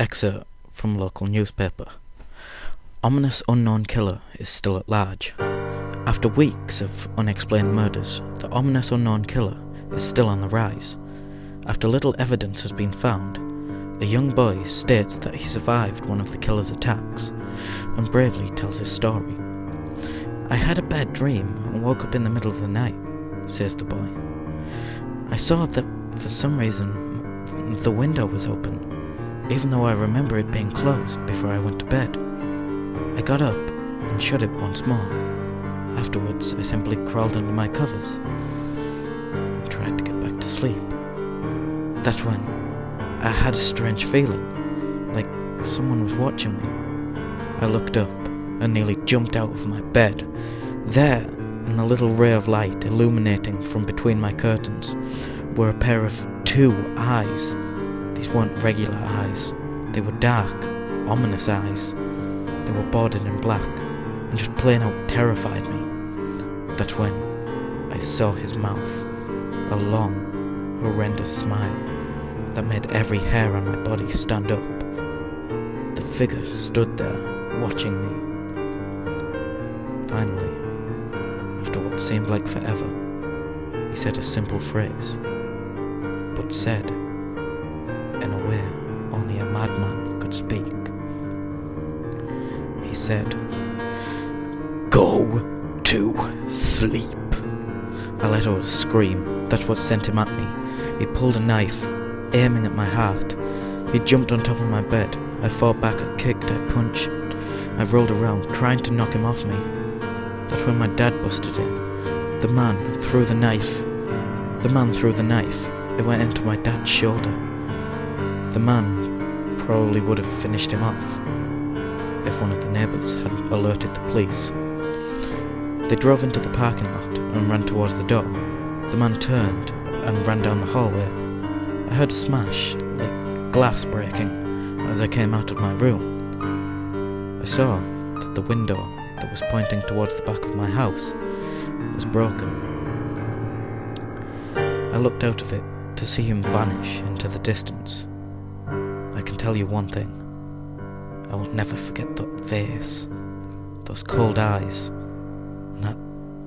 Excerpt from local newspaper. Ominous unknown killer is still at large. After weeks of unexplained murders, the ominous unknown killer is still on the rise. After little evidence has been found, a young boy states that he survived one of the killer's attacks and bravely tells his story. "I had a bad dream and woke up in the middle of the night," says the boy. "I saw that for some reason the window was open, even though I remember it being closed before I went to bed. I got up and shut it once more. Afterwards, I simply crawled under my covers and tried to get back to sleep. That's when I had a strange feeling, like someone was watching me. I looked up and nearly jumped out of my bed. There, in the little ray of light illuminating from between my curtains, were a pair of two eyes. These weren't regular eyes. They were dark, ominous eyes. They were bordered in black and just plain out terrified me. That's when I saw his mouth, a long, horrendous smile that made every hair on my body stand up. The figure stood there, watching me. Finally, after what seemed like forever, he said a simple phrase, but said in a way only a madman could speak. He said, "Go to sleep." I let out a scream. That's what sent him at me. He pulled a knife, aiming at my heart. He jumped on top of my bed. I fought back, I kicked, I punched. I rolled around, trying to knock him off me. That's when my dad busted in. The man threw the knife. It went into my dad's shoulder. The man probably would have finished him off if one of the neighbours hadn't alerted the police. They drove into the parking lot and ran towards the door. The man turned and ran down the hallway. I heard a smash, like glass breaking, as I came out of my room. I saw that the window that was pointing towards the back of my house was broken. I looked out of it to see him vanish into the distance. I can tell you one thing. I will never forget that face, those cold eyes, and that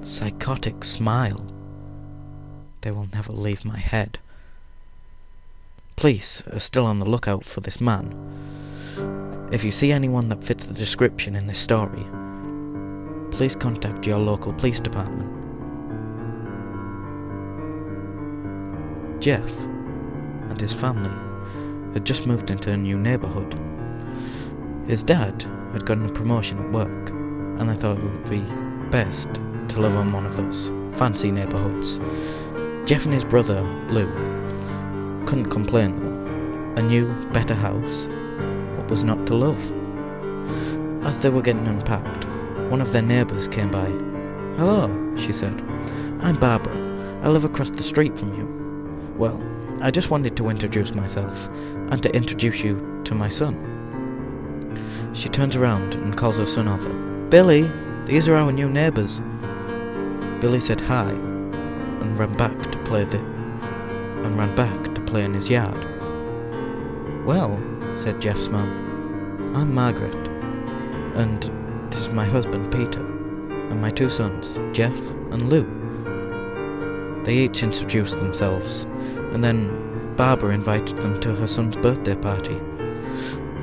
psychotic smile. They will never leave my head. Police are still on the lookout for this man. If you see anyone that fits the description in this story, please contact your local police department. Jeff and his family had just moved into a new neighbourhood. His dad had gotten a promotion at work, and I thought it would be best to live on one of those fancy neighbourhoods. Jeff and his brother, Lou, couldn't complain though. A new, better house. What was not to love? As they were getting unpacked, one of their neighbours came by. "Hello," she said. "I'm Barbara. I live across the street from you. Well, I just wanted to introduce myself and to introduce you to my son." She turns around and calls her son over. "Billy, these are our new neighbours." Billy said hi and ran back to play in his yard. "Well," said Jeff's mum, "I'm Margaret, and this is my husband Peter, and my two sons, Jeff and Lou." They each introduced themselves, and then Barbara invited them to her son's birthday party.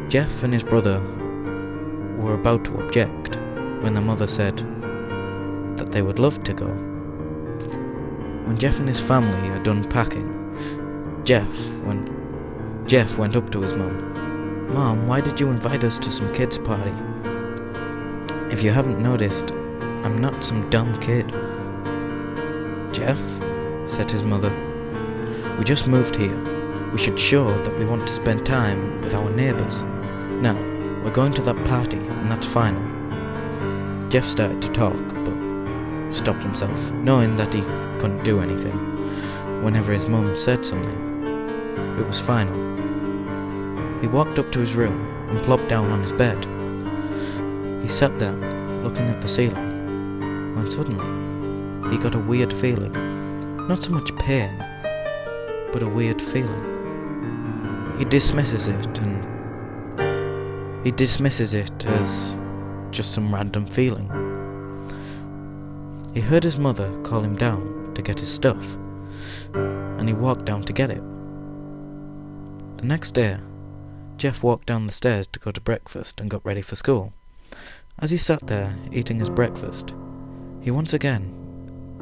Jeff and his brother were about to object when the mother said that they would love to go. When Jeff and his family are done packing, Jeff went up to his mum. "Mom, why did you invite us to some kids' party? If you haven't noticed, I'm not some dumb kid." "Jeff," said his mother, "we just moved here. We should show that we want to spend time with our neighbours. Now, we're going to that party, and that's final." Jeff started to talk, but stopped himself, knowing that he couldn't do anything. Whenever his mum said something, it was final. He walked up to his room and plopped down on his bed. He sat there, looking at the ceiling, when suddenly he got a weird feeling. Not so much pain, but a weird feeling. He dismisses it and He dismisses it as just some random feeling. He heard his mother call him down to get his stuff, and he walked down to get it. The next day, Jeff walked down the stairs to go to breakfast and got ready for school. As he sat there eating his breakfast, he once again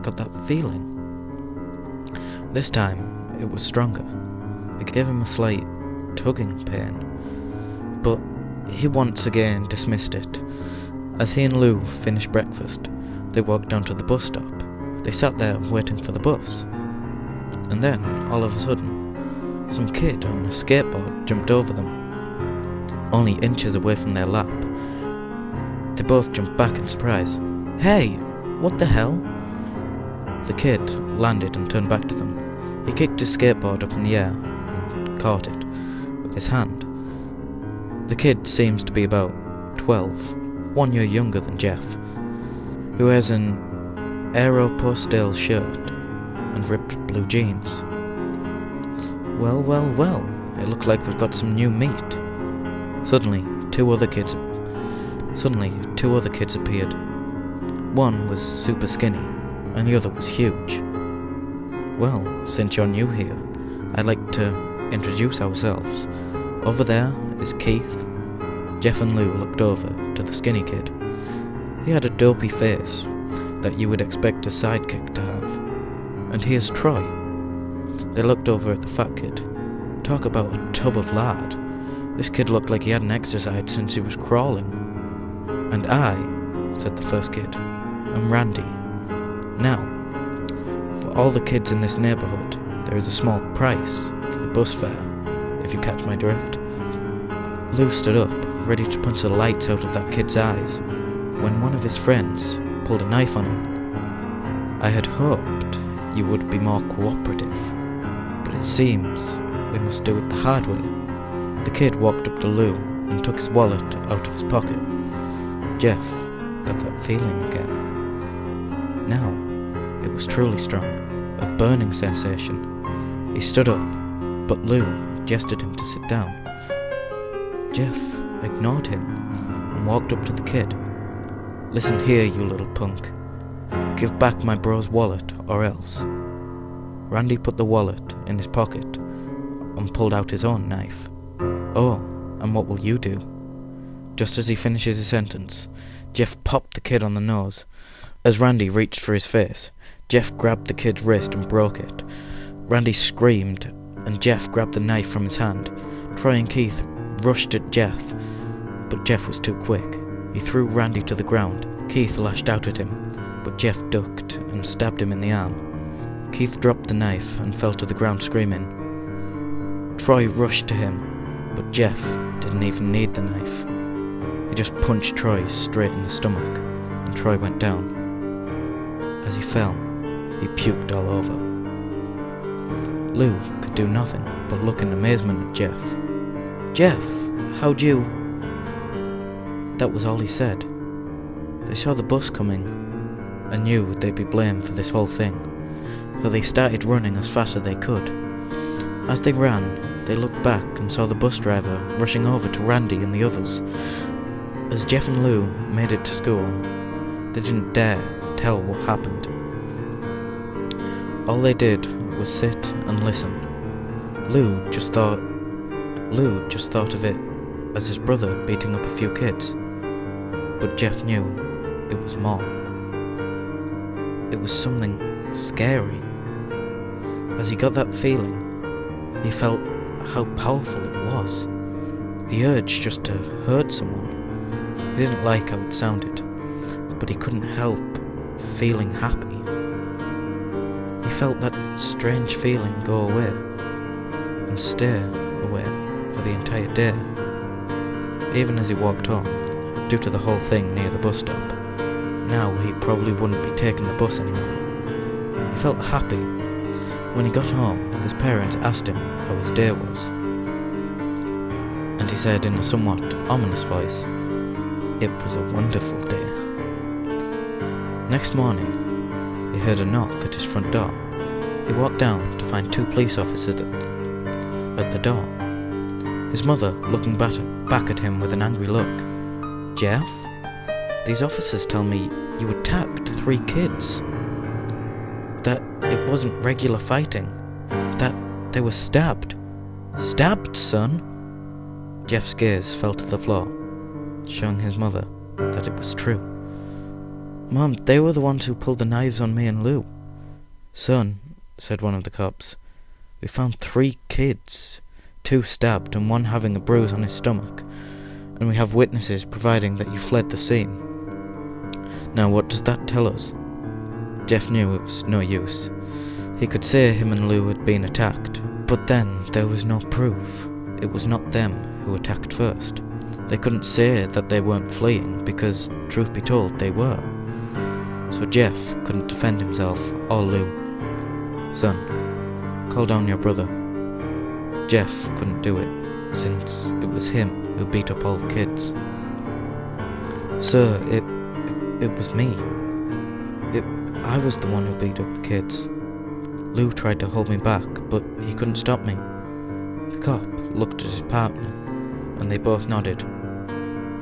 got that feeling. This time, it was stronger. It gave him a slight tugging pain, but he once again dismissed it. As he and Lou finished breakfast, they walked down to the bus stop. They sat there waiting for the bus. And then, all of a sudden, some kid on a skateboard jumped over them, only inches away from their lap. They both jumped back in surprise. "Hey, what the hell?" The kid landed and turned back to them. He kicked his skateboard up in the air and caught it with his hand. The kid seems to be about 12, 1 year younger than Jeff, who has an Aeropostale shirt and ripped blue jeans. Well, it looks like we've got some new meat. Suddenly, two other kids appeared. One was super skinny, and the other was huge. "Well, since you're new here, I'd like to introduce ourselves. Over there is Keith." Jeff and Lou looked over to the skinny kid. He had a dopey face that you would expect a sidekick to have. "And here's Troy." They looked over at the fat kid. Talk about a tub of lard. This kid looked like he hadn't exercised since he was crawling. "And I," said the first kid, "am Randy. Now, for all the kids in this neighbourhood, there is a small price for the bus fare, if you catch my drift." Lou stood up, ready to punch the lights out of that kid's eyes, when one of his friends pulled a knife on him. "I had hoped you would be more cooperative, but it seems we must do it the hard way." The kid walked up to Lou and took his wallet out of his pocket. Jeff got that feeling again. Now, it was truly strong, a burning sensation. He stood up, but Lou gestured him to sit down. Jeff ignored him and walked up to the kid. "Listen here, you little punk. Give back my bro's wallet or else." Randy put the wallet in his pocket and pulled out his own knife. "Oh, and what will you do?" Just as he finishes his sentence, Jeff popped the kid on the nose. As Randy reached for his face, Jeff grabbed the kid's wrist and broke it. Randy screamed, and Jeff grabbed the knife from his hand. Troy and Keith rushed at Jeff, but Jeff was too quick. He threw Randy to the ground. Keith lashed out at him, but Jeff ducked and stabbed him in the arm. Keith dropped the knife and fell to the ground screaming. Troy rushed to him, but Jeff didn't even need the knife. He just punched Troy straight in the stomach, and Troy went down. As he fell, he puked all over. Lou could do nothing but look in amazement at Jeff. "Jeff, how'd you..." That was all he said. They saw the bus coming and knew they'd be blamed for this whole thing, so they started running as fast as they could. As they ran, they looked back and saw the bus driver rushing over to Randy and the others. As Jeff and Lou made it to school, they didn't dare tell what happened. All they did was sit and listen. Lou just thought of it as his brother beating up a few kids, but Jeff knew it was more. It was something scary. As he got that feeling, he felt how powerful it was. The urge just to hurt someone. He didn't like how it sounded, but he couldn't help feeling happy. He felt that strange feeling go away and stay away for the entire day. Even as he walked home, due to the whole thing near the bus stop, now he probably wouldn't be taking the bus anymore. He felt happy. When he got home, his parents asked him how his day was, and he said in a somewhat ominous voice, "It was a wonderful day." Next morning, he heard a knock at his front door. He walked down to find 2 police officers at the door. His mother looking back at him with an angry look. "Jeff, these officers tell me you attacked 3 kids. That it wasn't regular fighting. That they were stabbed. Stabbed, son?" Jeff's gaze fell to the floor, showing his mother that it was true. "Mom, they were the ones who pulled the knives on me and Lou." "Son," said one of the cops, "we found 3 kids, 2 stabbed and 1 having a bruise on his stomach, and we have witnesses providing that you fled the scene. Now what does that tell us?" Jeff knew it was no use. He could say him and Lou had been attacked, but then there was no proof. It was not them who attacked first. They couldn't say that they weren't fleeing because, truth be told, they were. So Jeff couldn't defend himself or Lou. "Son, call down your brother." Jeff couldn't do it, since it was him who beat up all the kids. "Sir, it was me. I was the one who beat up the kids. Lou tried to hold me back, but he couldn't stop me." The cop looked at his partner, and they both nodded.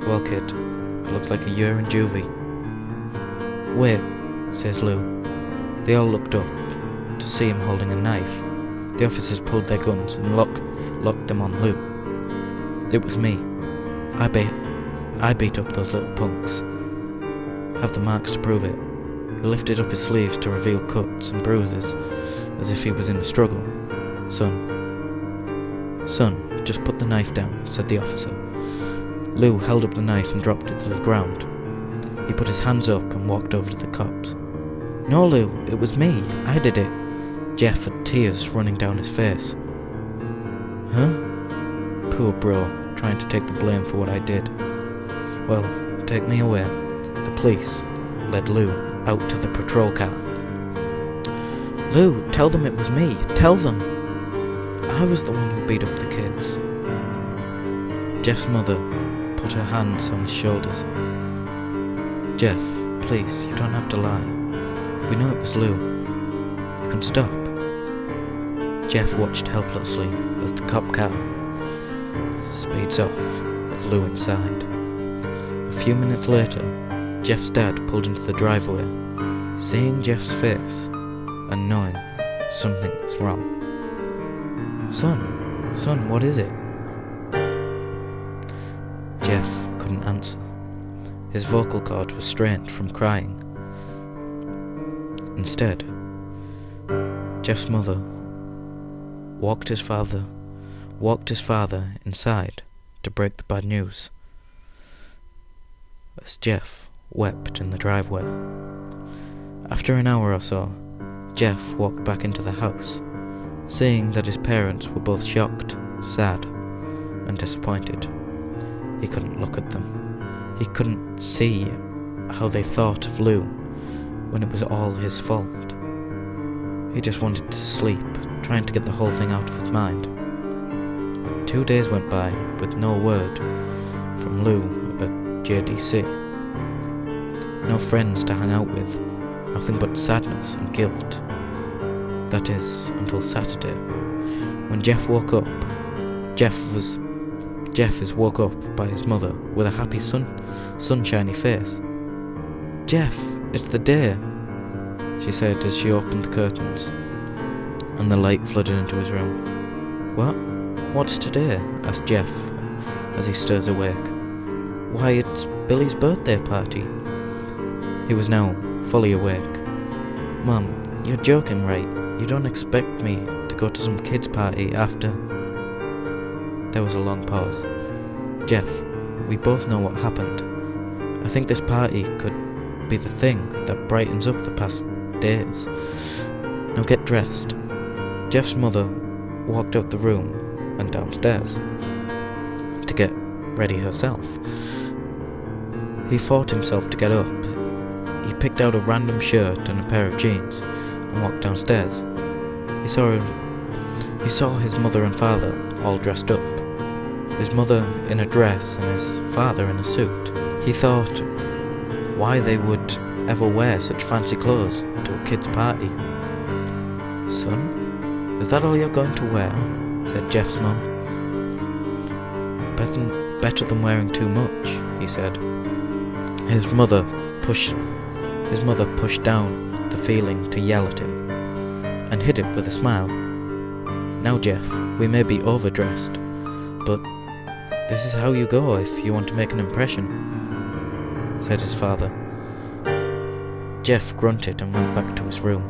"Well, kid, it looked like a year in juvie." "Wait," says Lou. They all looked up to see him holding a knife. The officers pulled their guns and locked them on Lou. "It was me. I beat up those little punks. Have the marks to prove it." He lifted up his sleeves to reveal cuts and bruises, as if he was in a struggle. Son, just put the knife down," said the officer. Lou held up the knife and dropped it to the ground. He put his hands up and walked over to the cops. "No, Lou, it was me. I did it." Jeff had tears running down his face. "Huh? Poor bro, trying to take the blame for what I did. Well, take me away." The police led Lou out to the patrol car. "Lou, tell them it was me. Tell them. I was the one who beat up the kids." Jeff's mother put her hands on his shoulders. "Jeff, please, you don't have to lie. We know it was Lou. You can stop." Jeff watched helplessly as the cop car speeds off with Lou inside. A few minutes later, Jeff's dad pulled into the driveway, seeing Jeff's face and knowing something was wrong. Son, what is it?" Jeff couldn't answer. His vocal cord was strained from crying. Instead, Jeff's mother walked his father inside to break the bad news, as Jeff wept in the driveway. After an hour or so, Jeff walked back into the house, seeing that his parents were both shocked, sad, and disappointed. He couldn't look at them. He couldn't see how they thought of Lou when it was all his fault. He just wanted to sleep, trying to get the whole thing out of his mind. 2 days went by with no word from Lou at JDC. No friends to hang out with, nothing but sadness and guilt. That is, until Saturday, when Jeff woke up. Jeff is woke up by his mother with a happy sunshiny face. "Jeff, it's the day," she said as she opened the curtains, and the light flooded into his room. "What? What's today?" asked Jeff as he stirs awake. "Why, it's Billy's birthday party." He was now fully awake. "Mum, you're joking, right? You don't expect me to go to some kid's party after..." There was a long pause. "Jeff, we both know what happened. I think this party could be the thing that brightens up the past days. Now get dressed." Jeff's mother walked out the room and downstairs to get ready herself. He fought himself to get up. He picked out a random shirt and a pair of jeans and walked downstairs. He saw his mother and father all dressed up. His mother in a dress and his father in a suit. He thought why they would ever wear such fancy clothes to a kid's party. "Son, is that all you're going to wear?" said Jeff's mum. better than wearing too much, he said. His mother pushed down the feeling to yell at him, and hid it with a smile. Now, Jeff, we may be overdressed, but this is how you go if you want to make an impression, said his father. Jeff grunted and went back to his room.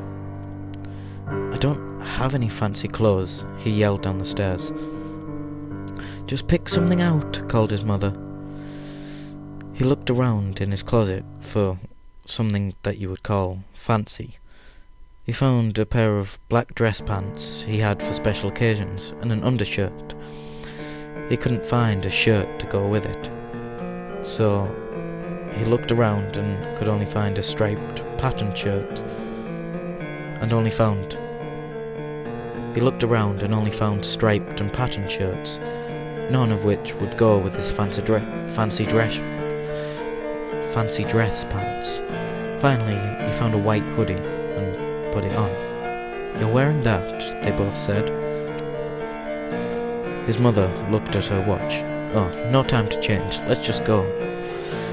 I don't have any fancy clothes, he yelled down the stairs. Just pick something out, called his mother. He looked around in his closet for something that you would call fancy. He found a pair of black dress pants he had for special occasions and an undershirt. He couldn't find a shirt to go with it, so he looked around and could only find a striped patterned shirt, He looked around and only found striped and patterned shirts, none of which would go with his fancy dress pants. Finally, he found a white hoodie and put it on. You're wearing that, they both said. His mother looked at her watch. Oh, no time to change, let's just go,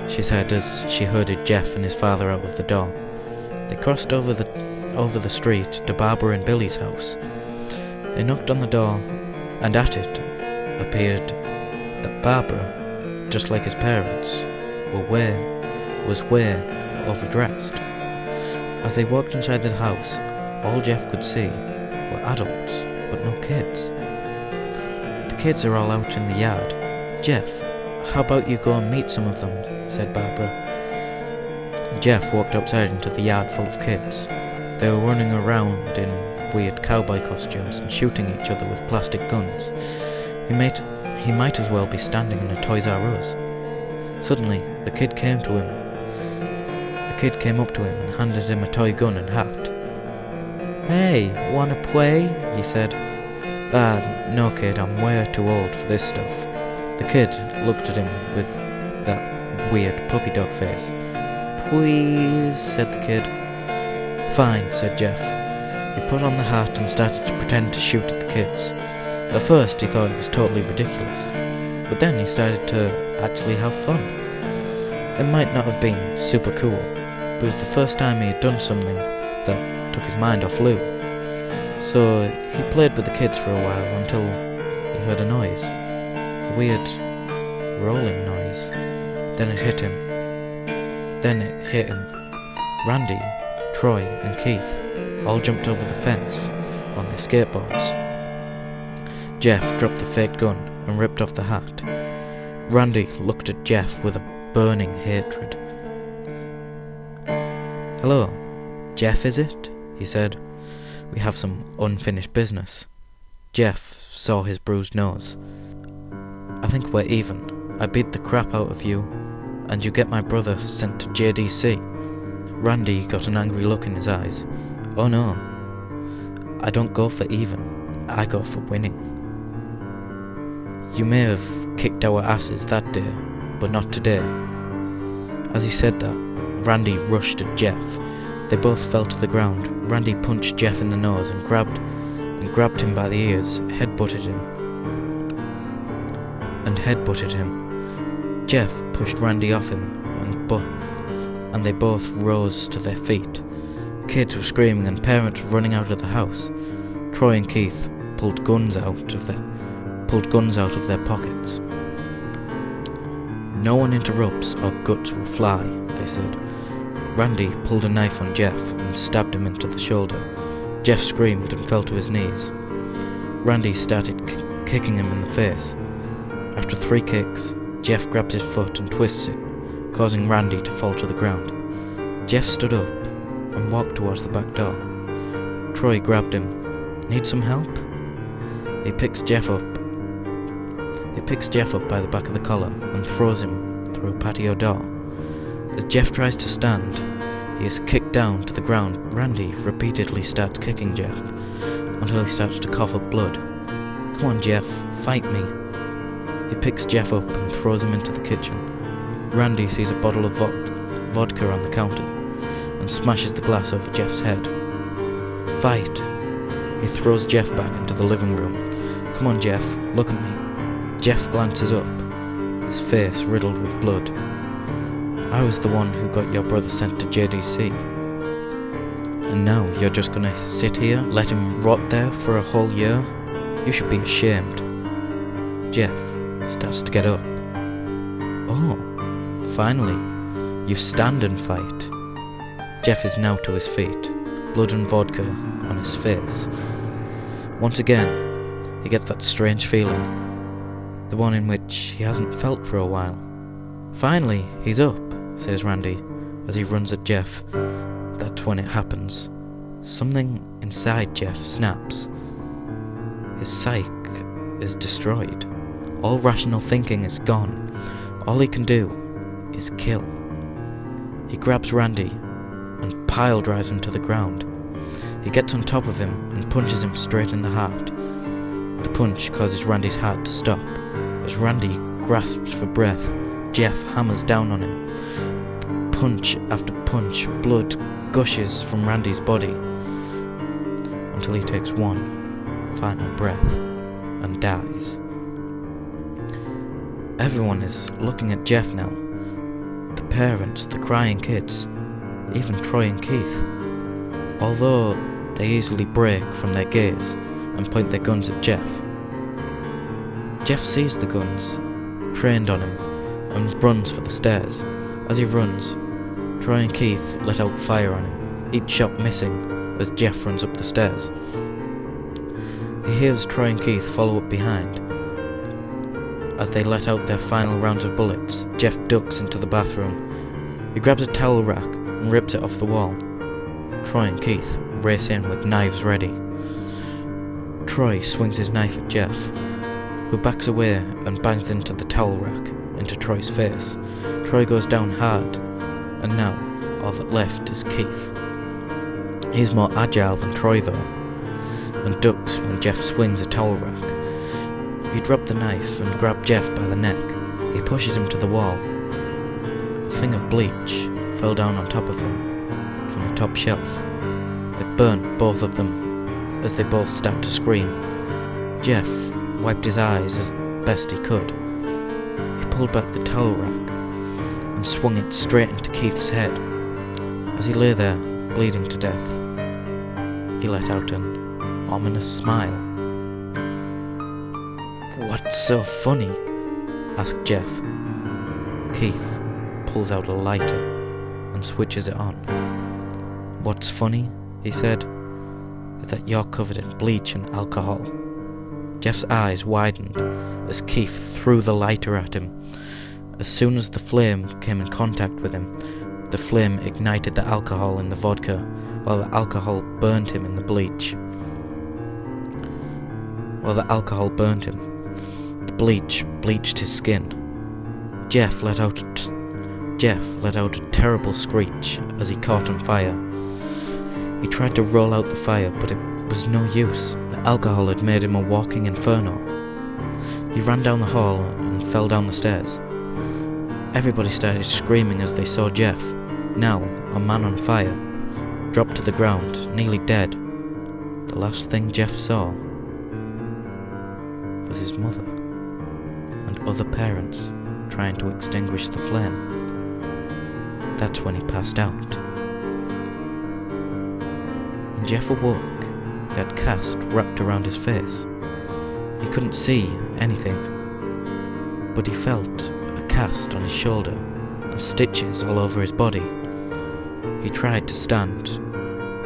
she said as she herded Jeff and his father out of the door. They crossed over the street to Barbara and Billy's house. They knocked on the door, and at it appeared that Barbara, just like his parents, was way overdressed. As they walked inside the house, all Jeff could see were adults, but no kids. The kids are all out in the yard. Jeff, how about you go and meet some of them, said Barbara. Jeff walked outside into the yard full of kids. They were running around in weird cowboy costumes and shooting each other with plastic guns. He might as well be standing in a Toys R Us. Suddenly, a kid came up to him and handed him a toy gun and hat. Hey, wanna play? He said. No kid, I'm way too old for this stuff. The kid looked at him with that weird puppy dog face. Please, said the kid. Fine, said Jeff. He put on the hat and started to pretend to shoot at the kids. At first he thought it was totally ridiculous, but then he started to actually have fun. It might not have been super cool, but it was the first time he had done something that took his mind off Lou. So he played with the kids for a while until he heard a noise. A weird rolling noise. Then it hit him. Randy, Troy and Keith all jumped over the fence on their skateboards. Jeff dropped the fake gun and ripped off the hat. Randy looked at Jeff with a burning hatred. Hello, Jeff, is it? He said. We have some unfinished business. Jeff saw his bruised nose. I think we're even. I beat the crap out of you, and you get my brother sent to JDC. Randy got an angry look in his eyes. Oh no, I don't go for even, I go for winning. You may have kicked our asses that day, but not today. As he said that, Randy rushed at Jeff. They both fell to the ground. Randy punched Jeff in the nose and grabbed him by the ears, headbutted him. Jeff pushed Randy off him, and they both rose to their feet. Kids were screaming and parents were running out of the house. Troy and Keith pulled guns out of their pockets. No one interrupts or guts will fly, they said. Randy pulled a knife on Jeff and stabbed him into the shoulder. Jeff screamed and fell to his knees. Randy started kicking him in the face. After 3 kicks, Jeff grabbed his foot and twists it, causing Randy to fall to the ground. Jeff stood up and walked towards the back door. Troy grabbed him. Need some help? He picks Jeff up by the back of the collar and throws him through a patio door. As Jeff tries to stand, he is kicked down to the ground. Randy repeatedly starts kicking Jeff until he starts to cough up blood. Come on, Jeff, fight me. He picks Jeff up and throws him into the kitchen. Randy sees a bottle of vodka on the counter and smashes the glass over Jeff's head. Fight. He throws Jeff back into the living room. Come on, Jeff, look at me. Jeff glances up his face riddled with blood. "I was the one who got your brother sent to JDC. And now you're just gonna sit here, let him rot there for a whole year? You should be ashamed." Jeff starts to get up. "Oh, finally, you stand and fight." Jeff is now to his feet, blood and vodka on his face. Once again, he gets that strange feeling, the one in which he hasn't felt for a while. "Finally, he's up," says Randy, as he runs at Jeff. That's when it happens. Something inside Jeff snaps. His psyche is destroyed. All rational thinking is gone. All he can do is kill. He grabs Randy and pile drives him to the ground. He gets on top of him and punches him straight in the heart. The punch causes Randy's heart to stop. As Randy grasps for breath, Jeff hammers down on him. Punch after punch, blood gushes from Randy's body until he takes one final breath and dies. Everyone is looking at Jeff now. The parents, the crying kids, even Troy and Keith. Although they easily break from their gaze and point their guns at Jeff. Jeff sees the guns trained on him and runs for the stairs. As he runs, Troy and Keith let out fire on him, each shot missing as Jeff runs up the stairs. He hears Troy and Keith follow up behind. As they let out their final rounds of bullets, Jeff ducks into the bathroom. He grabs a towel rack and rips it off the wall. Troy and Keith race in with knives ready. Troy swings his knife at Jeff, who backs away and bangs into the towel rack into Troy's face. Troy goes down hard, and now all that left is Keith. He's more agile than Troy though, and ducks when Jeff swings a towel rack. He dropped the knife and grabbed Jeff by the neck. He pushes him to the wall. A thing of bleach fell down on top of him from the top shelf. It burnt both of them as they both start to scream. Jeff wiped his eyes as best he could. He pulled back the towel rack and swung it straight into Keith's head. As he lay there, bleeding to death, he let out an ominous smile. "What's so funny?" asked Jeff. Keith pulls out a lighter and switches it on. "What's funny," he said, "is that you're covered in bleach and alcohol." Jeff's eyes widened as Keith threw the lighter at him. As soon as the flame came in contact with him, the flame ignited the alcohol in the vodka, while the alcohol burned him in the bleach. The bleach bleached his skin. Jeff let out a terrible screech as he caught on fire. He tried to roll out the fire, but it was no use. The alcohol had made him a walking inferno. He ran down the hall and fell down the stairs. Everybody started screaming as they saw Jeff, now a man on fire, dropped to the ground, nearly dead. The last thing Jeff saw was his mother and other parents trying to extinguish the flame. That's when he passed out. When Jeff awoke, he had cast wrapped around his face. He couldn't see anything, but he felt a cast on his shoulder and stitches all over his body. He tried to stand,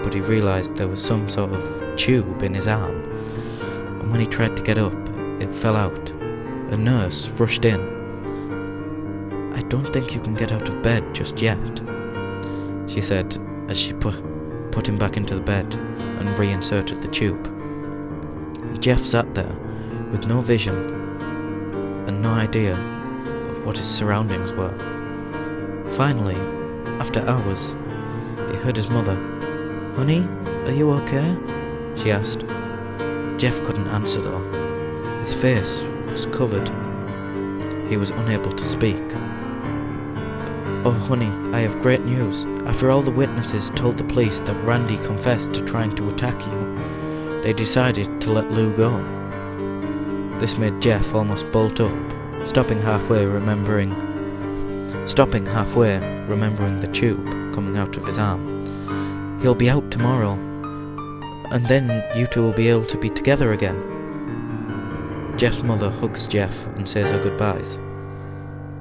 but he realised there was some sort of tube in his arm, and when he tried to get up, it fell out. A nurse rushed in. "I don't think you can get out of bed just yet," she said as she put him back into the bed and reinserted the tube. Jeff sat there with no vision and no idea of what his surroundings were. Finally, after hours, he heard his mother. "Honey, are you okay?" she asked. Jeff couldn't answer though. His face was covered. He was unable to speak. "Oh honey, I have great news. After all the witnesses told the police that Randy confessed to trying to attack you, they decided to let Lou go." This made Jeff almost bolt up stopping halfway, remembering the tube coming out of his arm. "He'll be out tomorrow, and then you two will be able to be together again." Jeff's mother hugs Jeff and says her goodbyes.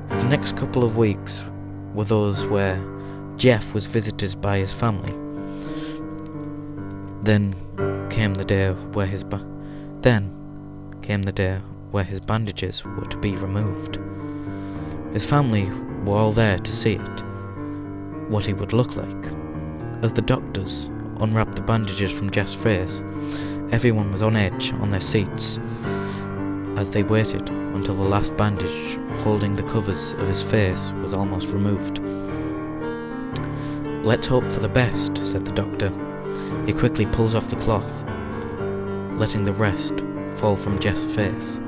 The next couple of weeks were those where Jeff was visited by his family. Then came the day where his bandages were to be removed. His family were all there to see it, what he would look like. As the doctors unwrapped the bandages from Jeff's face, everyone was on edge on their seats as they waited until the last bandage holding the covers of his face was almost removed. "Let's hope for the best," said the doctor. He quickly pulls off the cloth, letting the rest fall from Jeff's face.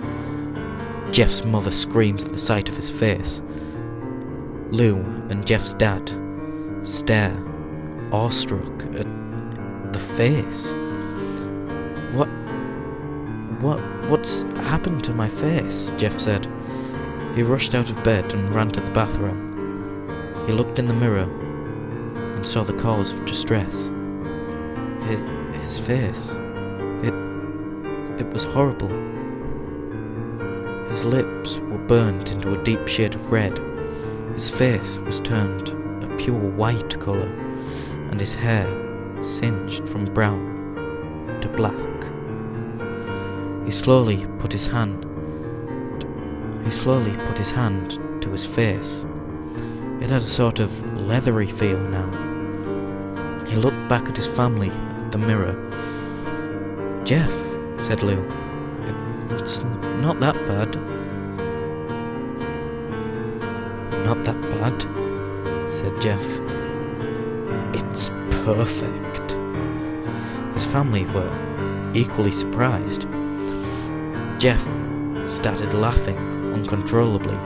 Jeff's mother screams at the sight of his face. Lou and Jeff's dad stare, awestruck, at the face. What's happened to my face?" Jeff said. He rushed out of bed and ran to the bathroom. He looked in the mirror and saw the cause of distress. His face. It was horrible. His lips were burnt into a deep shade of red. His face was turned a pure white colour, and his hair singed from brown to black. He slowly put his hand to his face. It had a sort of leathery feel now. He looked back at his family at the mirror. "Jeff," said Lou, "it's not that bad." "Not that bad," said Jeff. "It's perfect." His family were equally surprised. Jeff started laughing uncontrollably.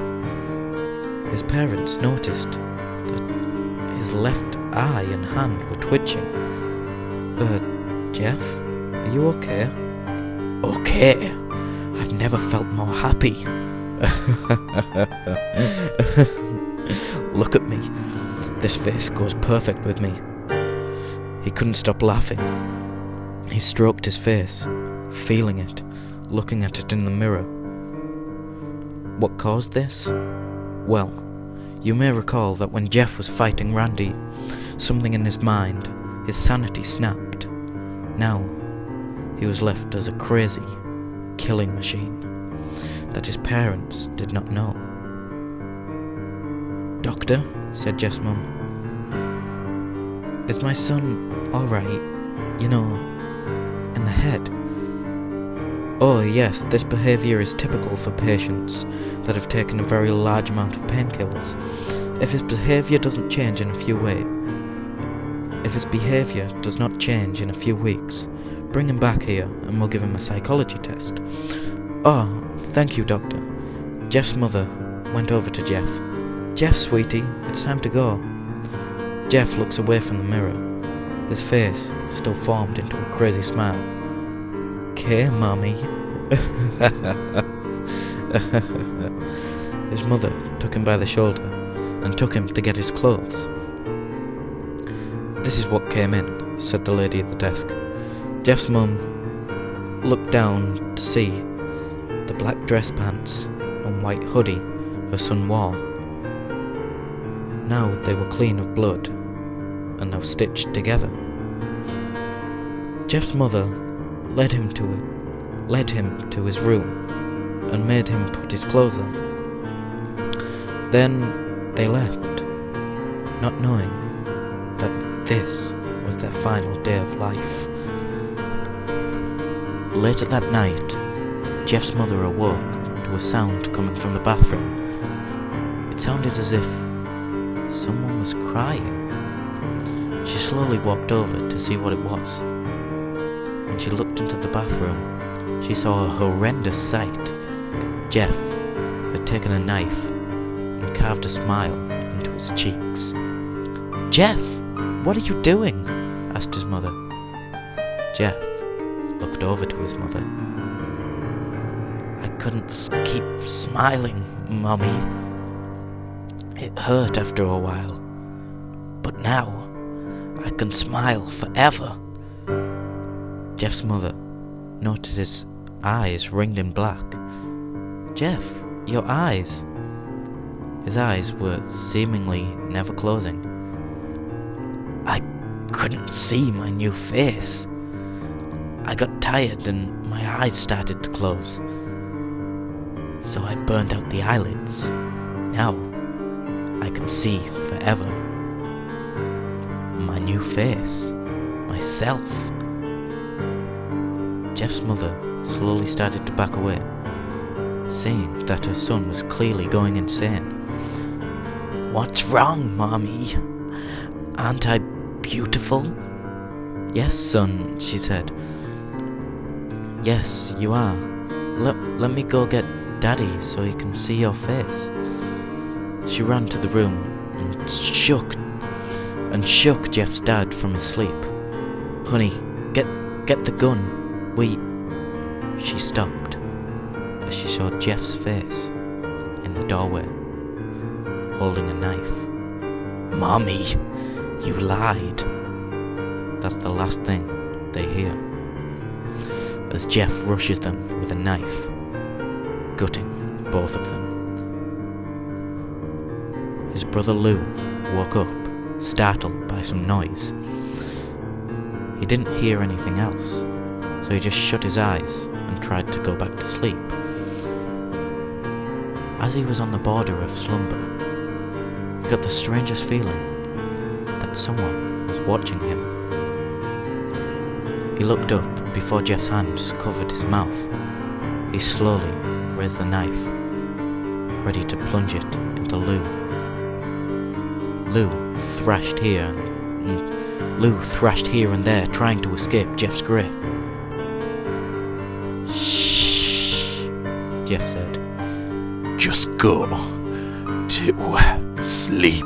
His parents noticed that his left eye and hand were twitching. Jeff, are you okay?" "Okay? I've never felt more happy." "Look at me. This face goes perfect with me." He couldn't stop laughing. He stroked his face, feeling it, looking at it in the mirror. What caused this? Well, you may recall that when Jeff was fighting Randy, something in his mind, his sanity snapped. Now, he was left as a crazy, killing machine that his parents did not know. "Doctor," said Jeff's mum, "is my son alright? You know, in the head?" "Oh yes, this behaviour is typical for patients that have taken a very large amount of painkillers. If his behaviour does not change in a few weeks, bring him back here and we'll give him a psychology test." "Oh, thank you, doctor." Jeff's mother went over to Jeff. "Jeff, sweetie, it's time to go." Jeff looks away from the mirror, his face still formed into a crazy smile. "'Kay, mommy." His mother took him by the shoulder and took him to get his clothes. "This is what came in," said the lady at the desk. Jeff's mum looked down to see the black dress pants and white hoodie her son wore. Now they were clean of blood and now stitched together. Jeff's mother led him to his room and made him put his clothes on. Then they left, not knowing that this was their final day of life. Later that night, Jeff's mother awoke to a sound coming from the bathroom. It sounded as if someone was crying. She slowly walked over to see what it was. When she looked into the bathroom, she saw a horrendous sight. Jeff had taken a knife and carved a smile into his cheeks. "Jeff, what are you doing?" asked his mother. Jeff looked over to his mother. "I couldn't keep smiling, Mommy. It hurt after a while, but now I can smile forever. Jeff's mother noted his eyes ringed in black. Jeff, your eyes. His eyes were seemingly never closing. I couldn't see my new face. I got tired and my eyes started to close. So I burned out the eyelids. Now I can see forever. My new face. Myself. Jeff's mother slowly started to back away, seeing that her son was clearly going insane. What's wrong, Mommy? Aren't I beautiful? Yes, son, she said. Yes, you are. Let me go get Daddy so he can see your face. She ran to the room and shook Jeff's dad from his sleep. Honey, get the gun. She stopped as she saw Jeff's face in the doorway, holding a knife. Mommy, you lied. That's the last thing they hear, as Jeff rushes them with a knife, gutting both of them. His brother Lou woke up, startled by some noise. He didn't hear anything else, so he just shut his eyes and tried to go back to sleep. As he was on the border of slumber, he got the strangest feeling that someone was watching him. He looked up before Jeff's hands covered his mouth. He slowly raised the knife, ready to plunge it into Lou. Lou thrashed here and there, trying to escape Jeff's grip. Shh, Jeff said. Just go to sleep.